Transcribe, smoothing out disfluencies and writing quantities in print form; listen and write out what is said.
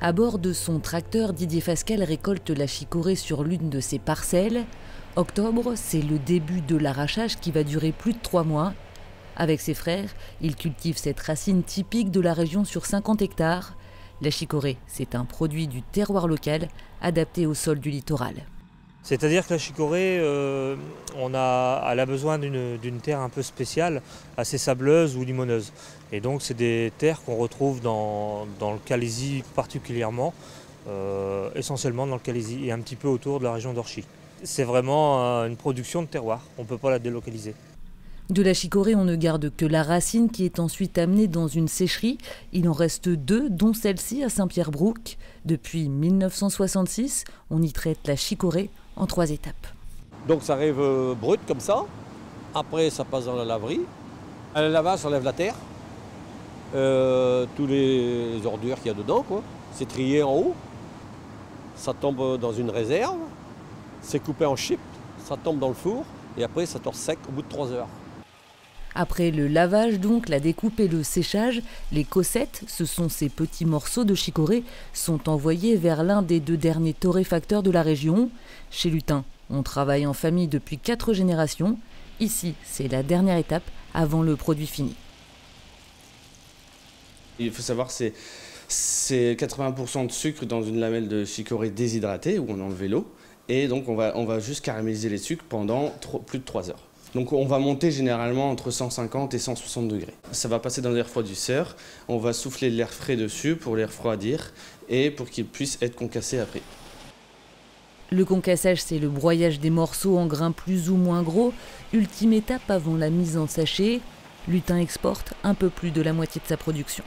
À bord de son tracteur, Didier Fasquelle récolte la chicorée sur l'une de ses parcelles. Octobre, c'est le début de l'arrachage qui va durer plus de 3 mois. Avec ses frères, il cultive cette racine typique de la région sur 50 hectares. La chicorée, c'est un produit du terroir local, adapté au sol du littoral. C'est-à-dire que la chicorée, elle a besoin d'une terre un peu spéciale, assez sableuse ou limoneuse. Et donc c'est des terres qu'on retrouve dans le Calaisis particulièrement, essentiellement dans le Calaisis et un petit peu autour de la région d'Orchy. C'est vraiment une production de terroir, on ne peut pas la délocaliser. De la chicorée, on ne garde que la racine qui est ensuite amenée dans une sécherie. Il en reste 2, dont celle-ci à Saint-Pierre-Brouck. Depuis 1966, on y traite la chicorée en 3 étapes. Donc ça arrive brut comme ça. Après, ça passe dans la laverie. À la lavage, ça enlève la terre. Tous les ordures qu'il y a dedans, quoi. C'est trié en haut. Ça tombe dans une réserve. C'est coupé en chips. Ça tombe dans le four. Et après, ça torse sec au bout de 3 heures. Après le lavage, donc, la découpe et le séchage, les cossettes, ce sont ces petits morceaux de chicorée, sont envoyés vers l'un des 2 derniers torréfacteurs de la région. Chez Lutin, on travaille en famille depuis 4 générations. Ici, c'est la dernière étape avant le produit fini. Il faut savoir que c'est 80% de sucre dans une lamelle de chicorée déshydratée où on enlève l'eau. Et donc on va juste caraméliser les sucres pendant plus de 3 heures. Donc on va monter généralement entre 150 et 160 degrés. Ça va passer dans les refroidisseurs, on va souffler de l'air frais dessus pour les refroidir et pour qu'ils puissent être concassés après. Le concassage, c'est le broyage des morceaux en grains plus ou moins gros. Ultime étape avant la mise en sachet. Lutin exporte un peu plus de la moitié de sa production.